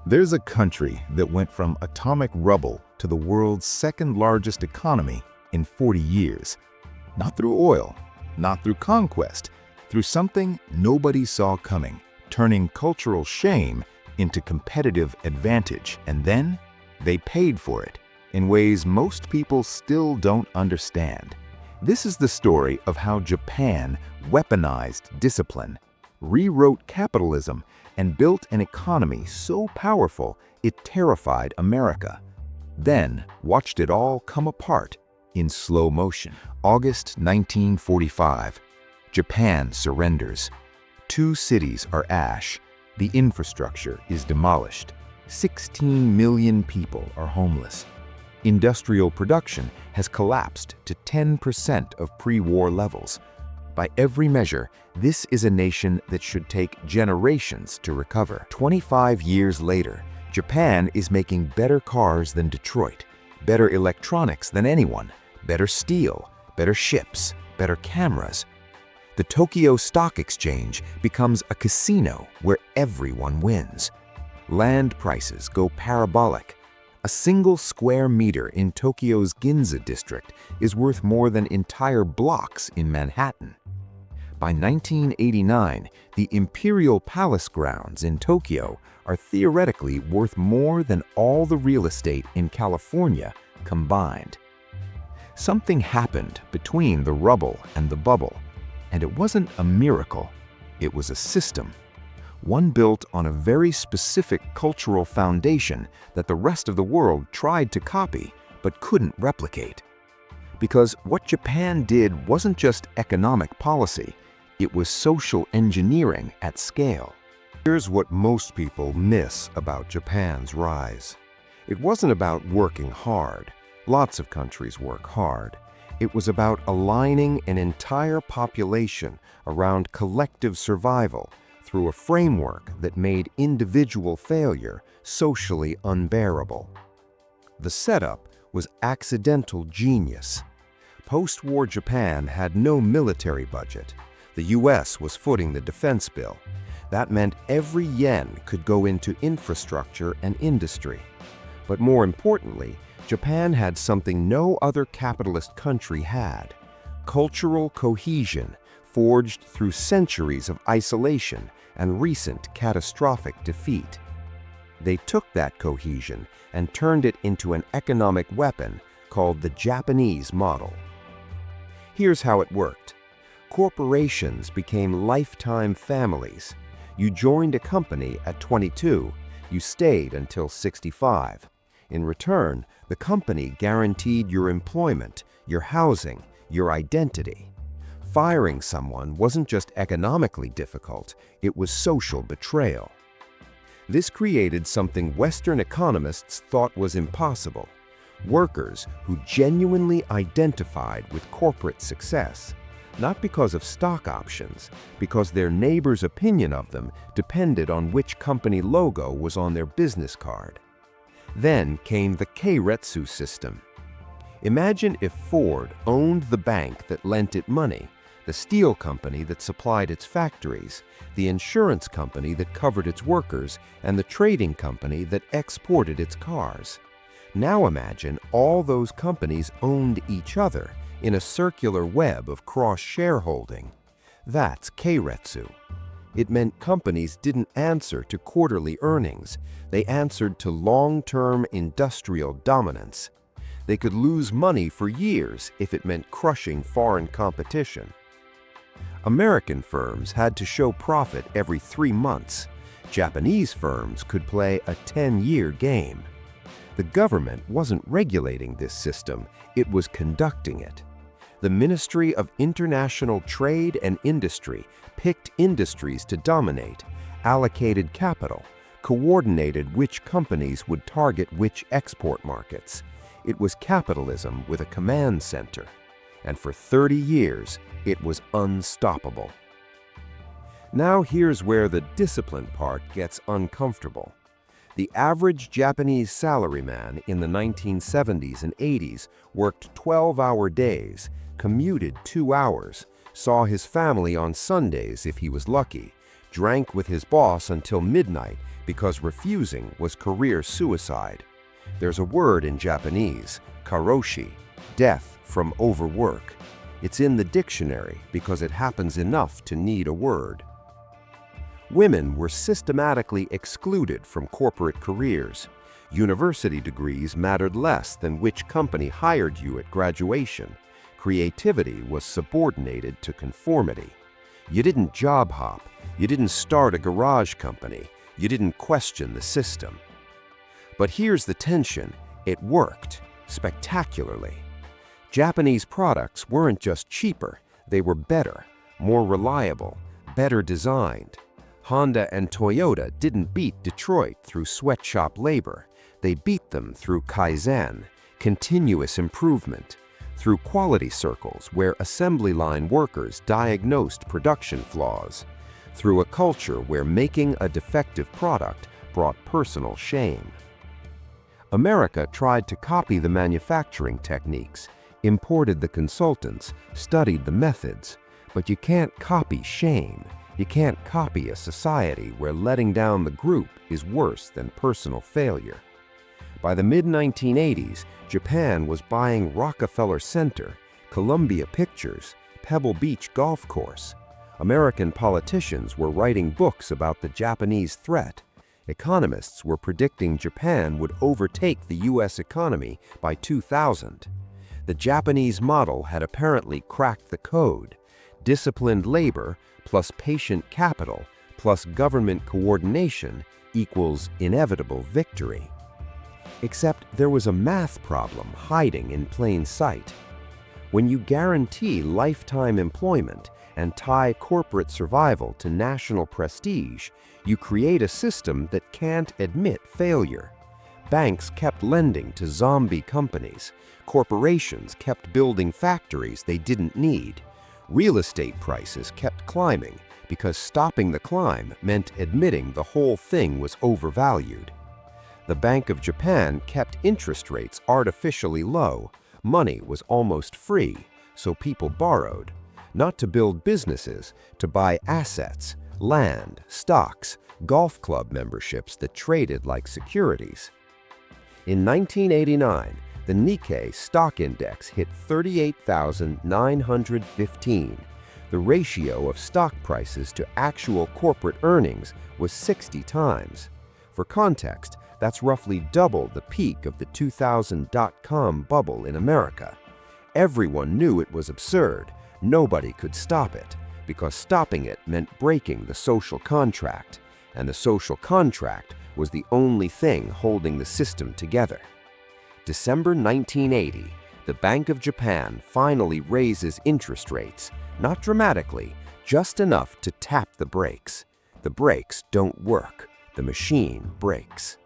There's a country that went from atomic rubble to the world's second largest economy in 40 years. Not through oil, not through conquest, through something nobody saw coming, turning cultural shame into competitive advantage. And then they paid for it in ways most people still don't understand. This is the story of how Japan weaponized discipline, rewrote capitalism, and built an economy so powerful it terrified America. Then watched it all come apart in slow motion. August 1945. Japan surrenders. 2 cities are ash. The infrastructure is demolished. 16 million people are homeless. Industrial production has collapsed to 10% of pre-war levels. By every measure, this is a nation that should take generations to recover. 25 years later, Japan is making better cars than Detroit, better electronics than anyone, better steel, better ships, better cameras. The Tokyo Stock Exchange becomes a casino where everyone wins. Land prices go parabolic. A single square meter in Tokyo's Ginza district is worth more than entire blocks in Manhattan. By 1989, the Imperial Palace grounds in Tokyo are theoretically worth more than all the real estate in California combined. Something happened between the rubble and the bubble, and it wasn't a miracle, it was a system. One built on a very specific cultural foundation that the rest of the world tried to copy but couldn't replicate. Because what Japan did wasn't just economic policy, it was social engineering at scale. Here's what most people miss about Japan's rise. It wasn't about working hard. Lots of countries work hard. It was about aligning an entire population around collective survival through a framework that made individual failure socially unbearable. The setup was accidental genius. Post-war Japan had no military budget. The US was footing the defense bill. That meant every yen could go into infrastructure and industry. But more importantly, Japan had something no other capitalist country had: cultural cohesion forged through centuries of isolation and recent catastrophic defeat. They took that cohesion and turned it into an economic weapon called the Japanese model. Here's how it worked. Corporations became lifetime families. You joined a company at 22, you stayed until 65. In return, the company guaranteed your employment, your housing, your identity. Firing someone wasn't just economically difficult, it was social betrayal. This created something Western economists thought was impossible: workers who genuinely identified with corporate success, not because of stock options, because their neighbor's opinion of them depended on which company logo was on their business card. Then came the keiretsu system. Imagine if Ford owned the bank that lent it money, the steel company that supplied its factories, the insurance company that covered its workers, and the trading company that exported its cars. Now imagine all those companies owned each other in a circular web of cross-shareholding. That's keiretsu. It meant companies didn't answer to quarterly earnings, they answered to long-term industrial dominance. They could lose money for years if it meant crushing foreign competition. American firms had to show profit every 3 months. Japanese firms could play a 10-year game. The government wasn't regulating this system, it was conducting it. The Ministry of International Trade and Industry picked industries to dominate, allocated capital, coordinated which companies would target which export markets. It was capitalism with a command center. And for 30 years, it was unstoppable. Now here's where the discipline part gets uncomfortable. The average Japanese salaryman in the 1970s and 80s worked 12-hour days, commuted 2 hours, saw his family on Sundays if he was lucky, drank with his boss until midnight because refusing was career suicide. There's a word in Japanese, karoshi, death from overwork. It's in the dictionary because it happens enough to need a word. Women were systematically excluded from corporate careers. University degrees mattered less than which company hired you at graduation. Creativity was subordinated to conformity. You didn't job hop. You didn't start a garage company. You didn't question the system. But here's the tension. It worked spectacularly. Japanese products weren't just cheaper, they were better, more reliable, better designed. Honda and Toyota didn't beat Detroit through sweatshop labor. They beat them through kaizen, continuous improvement, through quality circles where assembly line workers diagnosed production flaws, through a culture where making a defective product brought personal shame. America tried to copy the manufacturing techniques, imported the consultants, studied the methods, but you can't copy shame. You can't copy a society where letting down the group is worse than personal failure. By the mid-1980s, Japan was buying Rockefeller Center, Columbia Pictures, Pebble Beach Golf Course. American politicians were writing books about the Japanese threat. Economists were predicting Japan would overtake the US economy by 2000. The Japanese model had apparently cracked the code. Disciplined labor plus patient capital plus government coordination equals inevitable victory. Except there was a math problem hiding in plain sight. When you guarantee lifetime employment and tie corporate survival to national prestige, you create a system that can't admit failure. Banks kept lending to zombie companies. Corporations kept building factories they didn't need. Real estate prices kept climbing because stopping the climb meant admitting the whole thing was overvalued. The Bank of Japan kept interest rates artificially low. Money was almost free, so people borrowed, not to build businesses, to buy assets, land, stocks, golf club memberships that traded like securities. In 1989, the Nikkei stock index hit 38,915. The ratio of stock prices to actual corporate earnings was 60 times. For context, that's roughly double the peak of the 2000 dot-com bubble in America. Everyone knew it was absurd. Nobody could stop it, because stopping it meant breaking the social contract, and the social contract was the only thing holding the system together. December 1980, the Bank of Japan finally raises interest rates, not dramatically, just enough to tap the brakes. The brakes don't work. The machine breaks.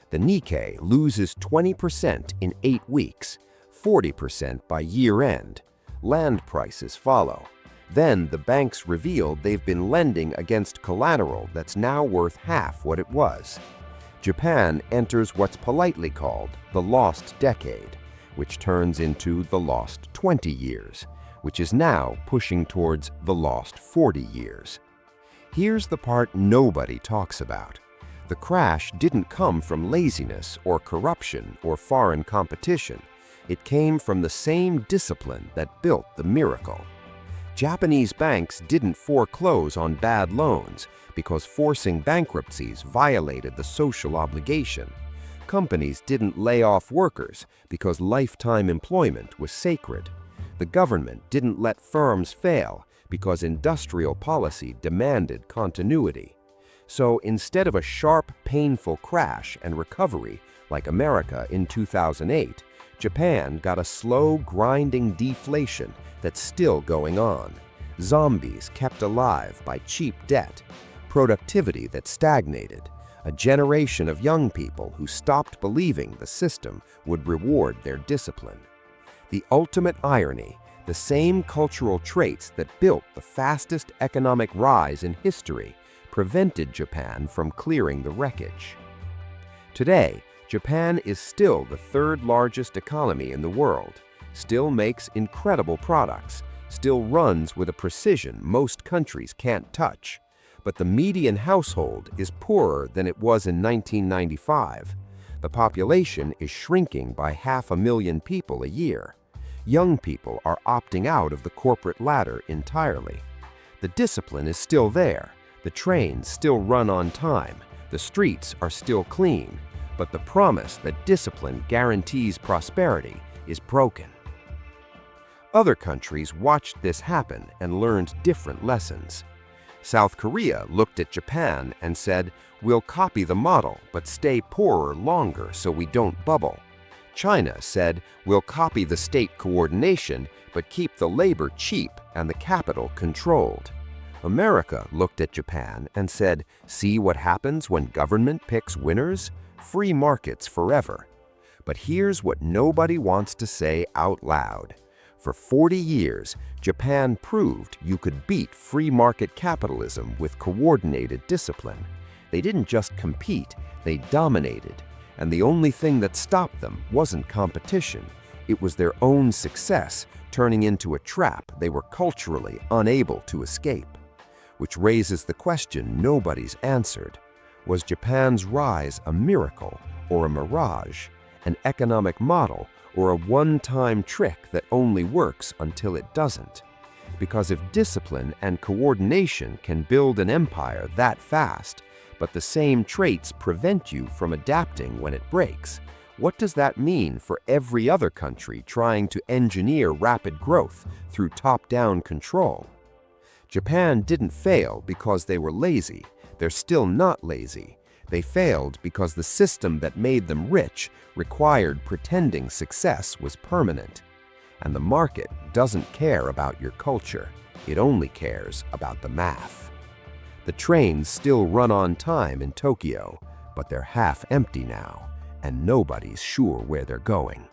The Nikkei loses 20% in 8 weeks, 40% by year-end. Land prices follow. Then the banks reveal they've been lending against collateral that's now worth half what it was. Japan enters what's politely called the lost decade, which turns into the lost 20 years, which is now pushing towards the lost 40 years. Here's the part nobody talks about. The crash didn't come from laziness or corruption or foreign competition. It came from the same discipline that built the miracle. Japanese banks didn't foreclose on bad loans because forcing bankruptcies violated the social obligation. Companies didn't lay off workers because lifetime employment was sacred. The government didn't let firms fail because industrial policy demanded continuity. So instead of a sharp, painful crash and recovery like America in 2008, Japan got a slow, grinding deflation that's still going on. Zombies kept alive by cheap debt, productivity that stagnated, a generation of young people who stopped believing the system would reward their discipline. The ultimate irony, the same cultural traits that built the fastest economic rise in history prevented Japan from clearing the wreckage. Today, Japan is still the third largest economy in the world, still makes incredible products, still runs with a precision most countries can't touch. but the median household is poorer than it was in 1995. The population is shrinking by 500,000 people a year. Young people are opting out of the corporate ladder entirely. The discipline is still there. The trains still run on time. The streets are still clean. But the promise that discipline guarantees prosperity is broken. Other countries watched this happen and learned different lessons. South Korea looked at Japan and said, "We'll copy the model, but stay poorer longer so we don't bubble." China said, "We'll copy the state coordination, but keep the labor cheap and the capital controlled." America looked at Japan and said, "See what happens when government picks winners? Free markets forever." But here's what nobody wants to say out loud. For 40 years, Japan proved you could beat free market capitalism with coordinated discipline. They didn't just compete, they dominated. And the only thing that stopped them wasn't competition. It was their own success turning into a trap they were culturally unable to escape. Which raises the question nobody's answered. Was Japan's rise a miracle or a mirage? An economic model or a one-time trick that only works until it doesn't? Because if discipline and coordination can build an empire that fast, but the same traits prevent you from adapting when it breaks, what does that mean for every other country trying to engineer rapid growth through top-down control? Japan didn't fail because they were lazy. They're still not lazy. They failed because the system that made them rich required pretending success was permanent. And the market doesn't care about your culture. It only cares about the math. The trains still run on time in Tokyo, but they're half empty now, and nobody's sure where they're going.